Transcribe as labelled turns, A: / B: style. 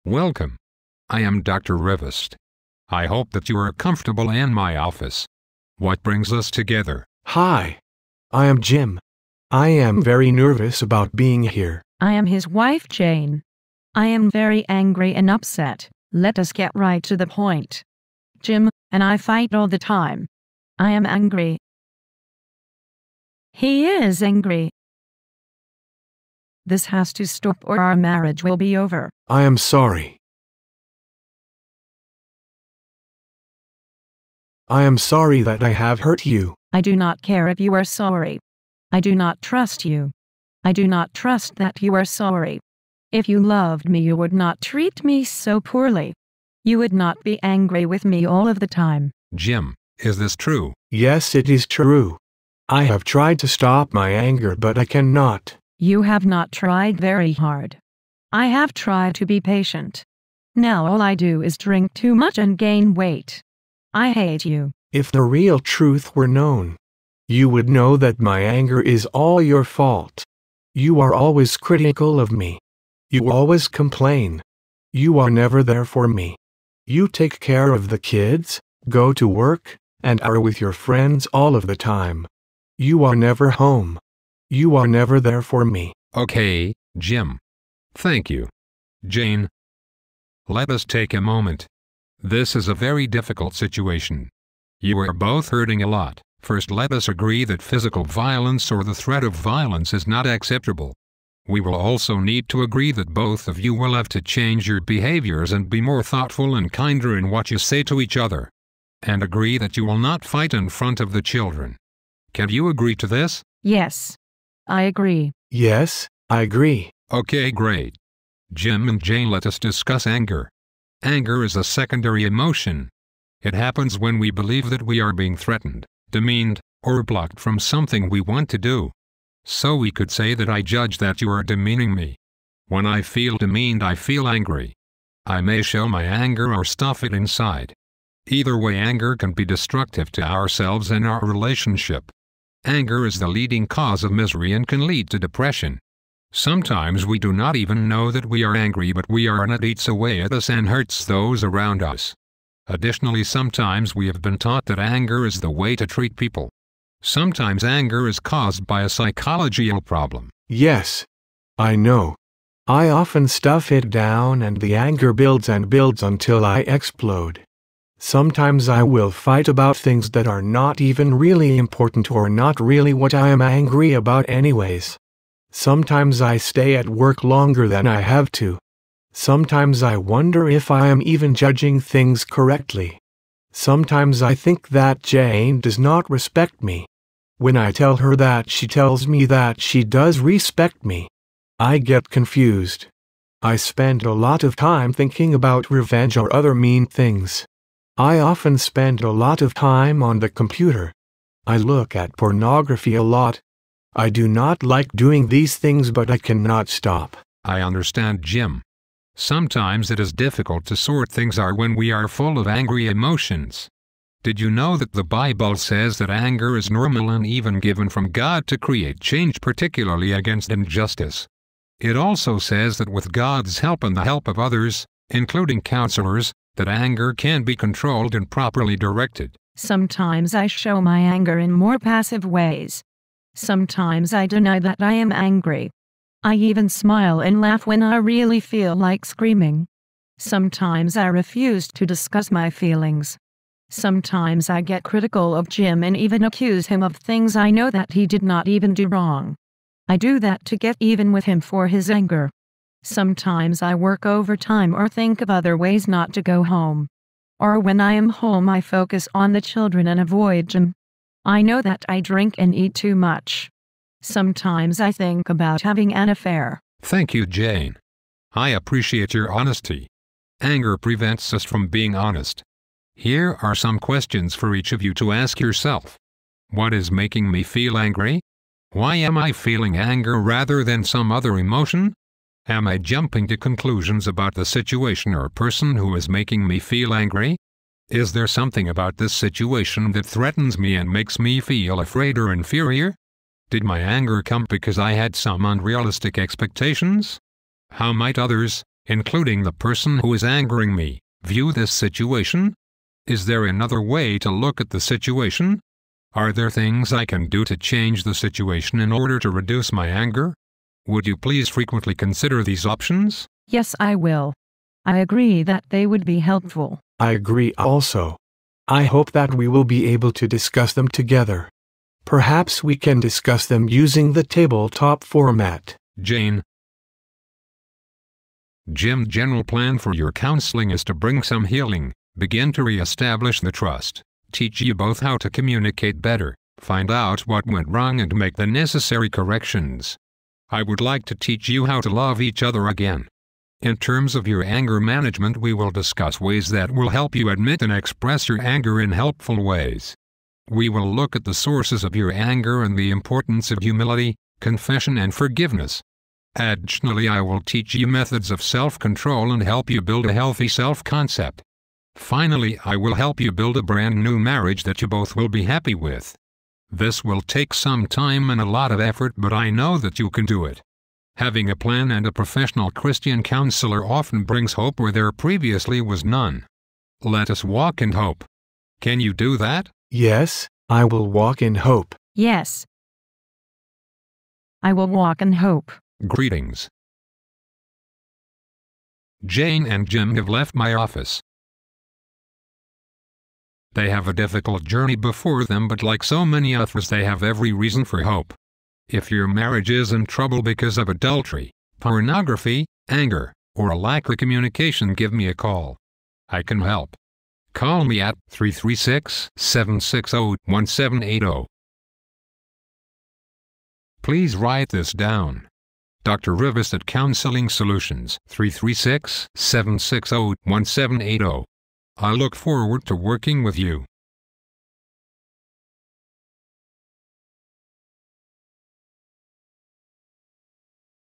A: Welcome. I am Dr. Rivest. I hope that you are comfortable in my office. What brings us together?
B: Hi. I am Jim. I am very nervous about being here.
C: I am his wife, Jane. I am very angry and upset. Let us get right to the point. Jim and I fight all the time. I am angry. He is angry. This has to stop or our marriage will be over.
B: I am sorry. I am sorry that I have hurt you.
C: I do not care if you are sorry. I do not trust you. I do not trust that you are sorry. If you loved me, you would not treat me so poorly. You would not be angry with me all of the time.
A: Jim, is this true?
B: Yes, it is true. I have tried to stop my anger, but I cannot.
C: You have not tried very hard. I have tried to be patient. Now all I do is drink too much and gain weight. I hate you.
B: If the real truth were known, you would know that my anger is all your fault. You are always critical of me. You always complain. You are never there for me. You take care of the kids, go to work, and are with your friends all of the time. You are never home. You are never there for me.
A: Okay, Jim. Thank you. Jane. Let us take a moment. This is a very difficult situation. You are both hurting a lot. First, let us agree that physical violence or the threat of violence is not acceptable. We will also need to agree that both of you will have to change your behaviors and be more thoughtful and kinder in what you say to each other. And agree that you will not fight in front of the children. Can you agree to this?
C: Yes. I agree.
B: Yes, I agree.
A: Okay, great. Jim and Jane, let us discuss anger. Anger is a secondary emotion. It happens when we believe that we are being threatened, demeaned, or blocked from something we want to do. So we could say that I judge that you are demeaning me. When I feel demeaned, I feel angry. I may show my anger or stuff it inside. Either way, anger can be destructive to ourselves and our relationship. Anger is the leading cause of misery and can lead to depression. Sometimes we do not even know that we are angry, but we are, and it eats away at us and hurts those around us. Additionally, sometimes we have been taught that anger is the way to treat people. Sometimes anger is caused by a psychological problem.
B: Yes, I know. I often stuff it down and the anger builds and builds until I explode. Sometimes I will fight about things that are not even really important or not really what I am angry about anyways. Sometimes I stay at work longer than I have to. Sometimes I wonder if I am even judging things correctly. Sometimes I think that Jane does not respect me. When I tell her that, she tells me that she does respect me. I get confused. I spend a lot of time thinking about revenge or other mean things. I often spend a lot of time on the computer. I look at pornography a lot. I do not like doing these things, but I cannot stop.
A: I understand, Jim. Sometimes it is difficult to sort things out when we are full of angry emotions. Did you know that the Bible says that anger is normal and even given from God to create change, particularly against injustice? It also says that with God's help and the help of others, including counselors, that anger can be controlled and properly directed.
C: Sometimes I show my anger in more passive ways. Sometimes I deny that I am angry. I even smile and laugh when I really feel like screaming. Sometimes I refuse to discuss my feelings. Sometimes I get critical of Jim and even accuse him of things I know that he did not even do wrong. I do that to get even with him for his anger. Sometimes I work overtime or think of other ways not to go home. Or when I am home, I focus on the children and avoid Jim. I know that I drink and eat too much. Sometimes I think about having an affair.
A: Thank you, Jane. I appreciate your honesty. Anger prevents us from being honest. Here are some questions for each of you to ask yourself. What is making me feel angry? Why am I feeling anger rather than some other emotion? Am I jumping to conclusions about the situation or person who is making me feel angry? Is there something about this situation that threatens me and makes me feel afraid or inferior? Did my anger come because I had some unrealistic expectations? How might others, including the person who is angering me, view this situation? Is there another way to look at the situation? Are there things I can do to change the situation in order to reduce my anger? Would you please frequently consider these options?
C: Yes, I will. I agree that they would be helpful.
B: I agree also. I hope that we will be able to discuss them together. Perhaps we can discuss them using the tabletop format.
A: Jane. Jim's general plan for your counseling is to bring some healing, begin to re-establish the trust, teach you both how to communicate better, find out what went wrong and make the necessary corrections. I would like to teach you how to love each other again. In terms of your anger management, we will discuss ways that will help you admit and express your anger in helpful ways. We will look at the sources of your anger and the importance of humility, confession and forgiveness. Additionally, I will teach you methods of self-control and help you build a healthy self-concept. Finally, I will help you build a brand new marriage that you both will be happy with. This will take some time and a lot of effort, but I know that you can do it. Having a plan and a professional Christian counselor often brings hope where there previously was none. Let us walk in hope. Can you do that?
B: Yes, I will walk in hope.
C: Yes. I will walk in hope.
A: Greetings. Jane and Jim have left my office. They have a difficult journey before them, but like so many others, they have every reason for hope. If your marriage is in trouble because of adultery, pornography, anger, or a lack of communication, give me a call. I can help. Call me at 336-760-1780. Please write this down. Dr. Rivest at Counseling Solutions, 336-760-1780. I look forward to working with you.